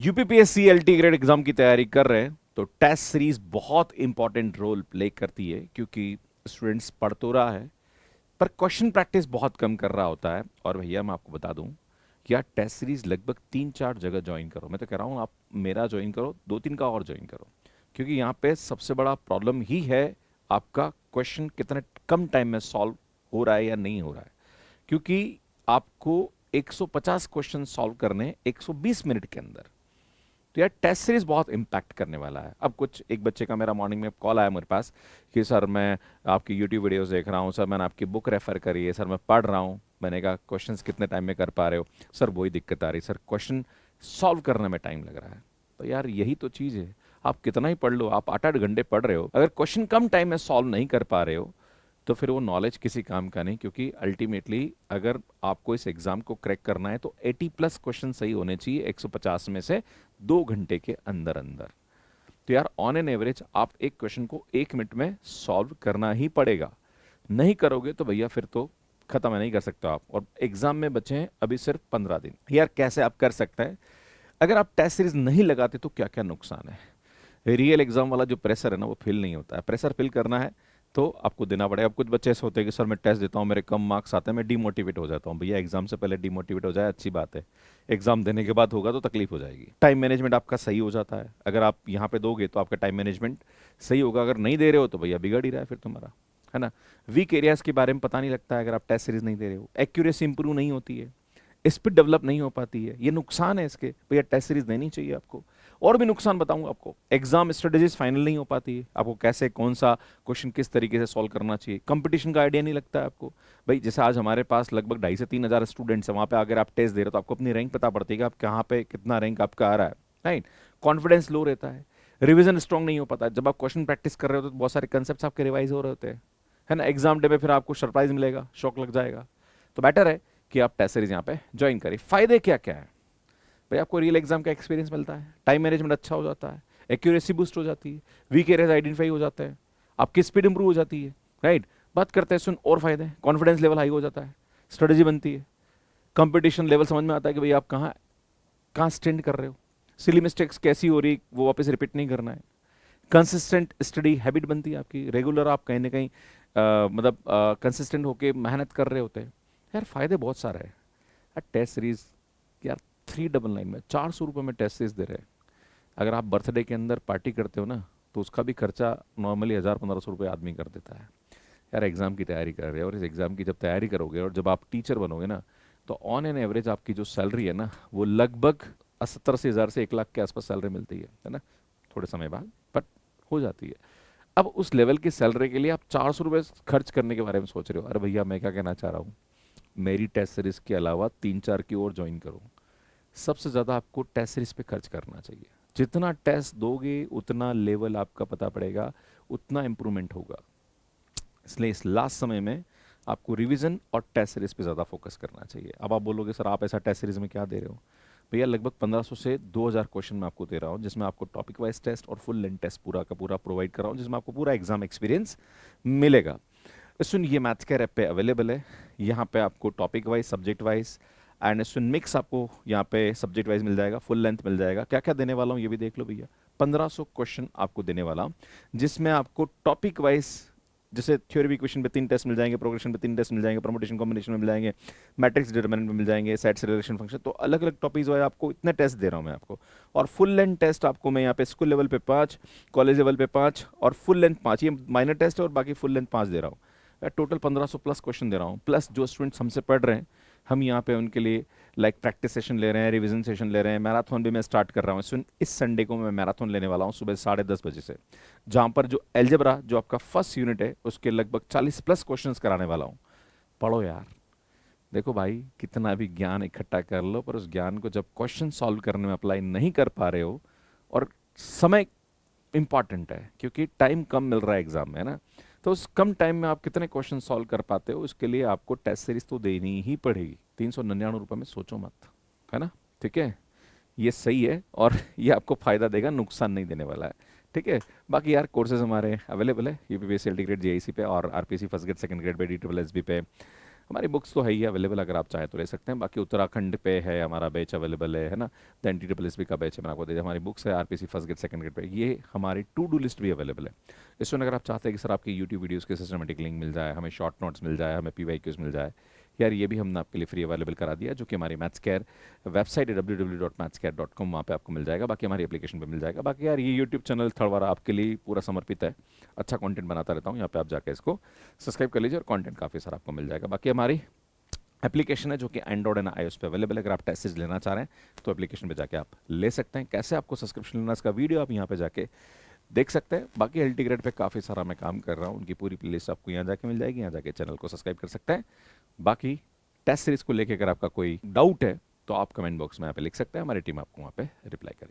UPPSC LT grade exam की तैयारी कर रहे हैं तो टेस्ट सीरीज बहुत इंपॉर्टेंट रोल प्ले करती है, क्योंकि स्टूडेंट्स पढ़ तो रहा है पर क्वेश्चन प्रैक्टिस बहुत कम कर रहा होता है। और भैया मैं आपको बता दूं कि यार टेस्ट सीरीज लगभग 3-4 जगह ज्वाइन करो। मैं तो कह रहा हूँ आप मेरा ज्वाइन करो, 2-3 का और ज्वाइन करो, क्योंकि यहाँ पे सबसे बड़ा प्रॉब्लम ही है आपका क्वेश्चन कितने कम टाइम में सॉल्व हो रहा है या नहीं हो रहा है। क्योंकि आपको 150 क्वेश्चन सॉल्व करने हैं 120 मिनट के अंदर। तो यार टेस्ट सीरीज बहुत इम्पैक्ट करने वाला है। अब कुछ एक बच्चे का मेरा मॉर्निंग में कॉल आया मेरे पास कि सर मैं आपकी यूट्यूब वीडियोस देख रहा हूँ, सर मैंने आपकी बुक रेफर करी है, सर मैं पढ़ रहा हूँ। मैंने कहा क्वेश्चंस कितने टाइम में कर पा रहे हो? सर वही दिक्कत आ रही, सर क्वेश्चन सॉल्व करने में टाइम लग रहा है। तो यार यही तो चीज़ है, आप कितना ही पढ़ लो, आप 8-8 घंटे पढ़ रहे हो, अगर क्वेश्चन कम टाइम में सॉल्व नहीं कर पा रहे हो तो फिर वो नॉलेज किसी काम का नहीं। क्योंकि अल्टीमेटली अगर आपको इस एग्जाम को क्रैक करना है तो 80+ क्वेश्चन सही होने चाहिए 150 में से 2 घंटे के अंदर अंदर। तो यार ऑन एन एवरेज आप एक क्वेश्चन को 1 मिनट में सॉल्व करना ही पड़ेगा। नहीं करोगे तो भैया फिर तो खत्म है, नहीं कर सकते आप। और एग्जाम में बचे हैं अभी सिर्फ 15 दिन। यार कैसे आप कर सकते हैं? अगर आप टेस्ट सीरीज नहीं लगाते तो क्या क्या नुकसान है। रियल एग्जाम वाला जो प्रेशर है ना वो फिल नहीं होता है। प्रेशर फिल करना है तो आपको देना पड़ेगा। अब कुछ बच्चे ऐसे होते हैं कि सर मैं टेस्ट देता हूँ, मेरे कम मार्क्स आते हैं, मैं डिमोटिवेट हो जाता हूँ। भैया एग्जाम से पहले डिमोटिवेट हो जाए अच्छी बात है, एग्जाम देने के बाद होगा तो तकलीफ हो जाएगी। टाइम मैनेजमेंट आपका सही हो जाता है, अगर आप यहाँ पे दोगे तो आपका टाइम मैनेजमेंट सही होगा। अगर नहीं दे रहे हो तो भैया बिगड़ ही रहा है फिर तुम्हारा, है ना। वीक एरियाज के बारे में पता नहीं लगता है अगर आप टेस्ट सीरीज नहीं दे रहे हो। एक्यूरेसी इंप्रूव नहीं होती है, स्पीड डेवलप नहीं हो पाती है, ये नुकसान है इसके। भैया टेस्ट सीरीज देनी चाहिए आपको। और भी नुकसान बताऊंगा आपको। एग्जाम स्ट्रेटेजीज फाइनल नहीं हो पाती है, आपको कैसे कौन सा क्वेश्चन किस तरीके से सॉल्व करना चाहिए। कंपटीशन का आइडिया नहीं लगता है आपको। भाई जैसे आज हमारे पास लगभग 2,500 से 3,000 स्टूडेंट्स हैं, वहाँ पे अगर आप टेस्ट दे रहे हो तो आपको अपनी रैंक पता पड़ती है कि आप कहाँ पे कितना रैंक आपका आ रहा है, राइट। कॉन्फिडेंस लो रहता है, रिविजन स्ट्रॉन्ग नहीं हो पाता है। जब आप क्वेश्चन प्रैक्टिस कर रहे हो तो बहुत सारे कंसेप्ट आपके रिवाइज हो रहे होते हैं, है ना। एग्जाम डे में फिर आपको सरप्राइज मिलेगा, शौक लग जाएगा। तो बेटर है कि आप टेस्ट सीरीज यहाँ पे ज्वाइन करें। फायदे क्या क्या है? भाई आपको रियल एग्जाम का एक्सपीरियंस मिलता है, टाइम मैनेजमेंट अच्छा हो जाता है, एक्यूरेसी बूस्ट हो जाती है, वीक एरियाज आइडेंटिफाई हो जाते हैं, आपकी स्पीड इंप्रूव हो जाती है, राइट। बात करते हैं सुन और फायदे। कॉन्फिडेंस लेवल हाई हो जाता है, स्ट्रेटेजी बनती है, कंपटीशन लेवल समझ में आता है कि भाई आप कहाँ कहाँ स्टैंड कर रहे हो, सिली मिस्टेक्स कैसी हो रही वो वापस रिपीट नहीं करना है। कंसिस्टेंट स्टडी हैबिट बनती है आपकी, रेगुलर आप कहीं ना कहीं मतलब कंसिस्टेंट होके मेहनत कर रहे होते हैं। यार फायदे बहुत सारे हैं। टेस्ट सीरीज यार 399 में 400 रुपये में टेस्ट सीरीज दे रहे हैं। अगर आप बर्थडे के अंदर पार्टी करते हो ना तो उसका भी खर्चा नॉर्मली 1,000-1,500 रुपये आदमी कर देता है। यार एग्ज़ाम की तैयारी कर रहे हो और इस एग्ज़ाम की जब तैयारी करोगे और जब आप टीचर बनोगे ना तो ऑन एन एवरेज आपकी जो सैलरी है ना वो लगभग 70 से 1,000 से 1 लाख के आसपास सैलरी मिलती है ना, थोड़े समय बाद, बट हो जाती है। अब उस लेवल की सैलरी के लिए आप 400 रुपये खर्च करने के बारे में सोच रहे हो। अरे भैया मैं क्या कहना चाह रहा हूँ, मेरी टेस्ट सीरीज के अलावा 3-4 की और ज्वाइन करो। सबसे ज़्यादा आपको टेस्ट सीरीज पे खर्च करना चाहिए। जितना टेस्ट दोगे उतना लेवल आपका पता पड़ेगा, उतना इम्प्रूवमेंट होगा। इसलिए इस लास्ट समय में आपको रिवीजन और टेस्ट सीरीज पे ज़्यादा फोकस करना चाहिए। अब आप बोलोगे सर आप ऐसा टेस्ट सीरीज में क्या दे रहे हो? भैया लगभग 1,500 से 2,000 क्वेश्चन मैं आपको दे रहा हूँ, जिसमें आपको टॉपिक वाइज टेस्ट और फुल लेंथ टेस्ट पूरा का पूरा प्रोवाइड कर रहा हूँ, जिसमें आपको पूरा एग्जाम एक्सपीरियंस मिलेगा। सुन ये मैथ्स के ऐप पे अवेलेबल है। यहाँ पे आपको topic wise, subject wise and soon mix आपको यहाँ पे सब्जेक्ट वाइज मिल जाएगा, फुल लेंथ मिल जाएगा। क्या क्या देने वाला हूँ ये भी देख लो भैया। 1,500 क्वेश्चन आपको देने वाला हूँ, जिसमें आपको टॉपिक वाइज जैसे थ्योरी इक्वेशन पे 3 टेस्ट मिल जाएंगे, प्रोग्रेशन पे 3 टेस्ट मिल जाएंगे, परमुटेशन कॉम्बिनेशन में मिल जाएंगे, मैट्रिक्स डिटरमिनेंट में मिल जाएंगे, सेट से रिलेशन फंक्शन। तो अलग अलग टॉपिक्स वाइज आपको इतने टेस्ट दे रहा हूँ मैं आपको। और फुल लेंथ टेस्ट आपको मैं यहाँ पे स्कूल लेवल पे 5, कॉलेज लेवल पे 5 और फुल लेंथ 5, ये माइनर टेस्ट है और बाकी फुल लेंथ 5 दे रहा हूँ। टोटल 1,500+ क्वेश्चन दे रहा हूँ। प्लस जो स्टूडेंट्स हमसे पढ़ रहे हैं हम यहाँ पे उनके लिए लाइक प्रैक्टिस सेशन ले रहे हैं, रिवीजन सेशन ले रहे हैं, मैराथन भी मैं स्टार्ट कर रहा हूँ। सुन इस संडे को मैं मैराथन लेने वाला हूँ सुबह 10:30 बजे से, जहाँ पर जो एल्जेब्रा जो आपका फर्स्ट यूनिट है उसके लगभग 40+ क्वेश्चंस कराने वाला हूँ। पढ़ो यार। देखो भाई कितना भी ज्ञान इकट्ठा कर लो पर उस ज्ञान को जब क्वेश्चन सॉल्व करने में अप्लाई नहीं कर पा रहे हो, और समय इंपॉर्टेंट है क्योंकि टाइम कम मिल रहा है एग्जाम में, है ना। तो उस कम टाइम में आप कितने क्वेश्चन सॉल्व कर पाते हो, उसके लिए आपको टेस्ट सीरीज तो देनी ही पड़ेगी। 399 रुपये में सोचो मत, है ना। ठीक है, ये सही है और ये आपको फायदा देगा, नुकसान नहीं देने वाला है। ठीक है। बाकी यार कोर्सेज हमारे अवेलेबल है यूपीपीएससी एलटी ग्रेड जेआईसी पे और RPSC first grade second grade pay, DSSB पे, हमारी बुक्स तो है ही अवेलेबल, अगर आप चाहें तो ले सकते हैं। बाकी उत्तराखंड पे है हमारा बैच अवेलेबल है ना। दैन NTSSB का बैच है, मैंने आपको दे दिया। हमारी बुक्स है RPC first grade second grade pay, ये हमारी टू डू लिस्ट भी अवेलेबल है। इसमें अगर आप चाहते हैं कि सर आपकी यूट्यूब वीडियोज़ के सिस्टमेटिक लिंक मिल जाए, हमें शॉर्ट नोट्स मिल जाए, हमें PYQs मिल जाए, यार ये भी हमने आपके लिए फ्री अवेलेबल करा दिया, जो कि हमारी मैथ्स केयर वेबसाइट है www.mathscare.com, वहाँ पे आपको मिल जाएगा। बाकी हमारी एप्लीकेशन पे मिल जाएगा। बाकी यार ये यूट्यूब चैनल थोड़ा आपके लिए पूरा समर्पित है, अच्छा कंटेंट बनाता रहता हूँ यहाँ पे, आप जाके इसको सब्सक्राइब कर लीजिए और कंटेंट काफ़ी सारा आपको मिल जाएगा। बाकी हमारी एप्लीकेशन है जो कि एंड्रॉइड एंड iOS पे अवेलेबल है। अगर आप टेस्ट सीरीज लेना चाह रहे हैं तो एप्लीकेशन पे जाके आप ले सकते हैं। कैसे आपको सब्सक्रिप्शन लेना, इसका वीडियो आप यहाँ पे जाके देख सकते हैं। बाकी LT ग्रेड पे काफ़ी सारा मैं काम कर रहा हूँ, उनकी पूरी प्लेलिस्ट आपको यहाँ जाके मिल जाएगी, यहाँ जाके चैनल को सब्सक्राइब कर सकते हैं। बाकी टेस्ट सीरीज को लेकर अगर आपका कोई डाउट है तो आप कमेंट बॉक्स में यहाँ पे लिख सकते हैं, हमारी टीम आपको वहाँ पे रिप्लाई करेगी।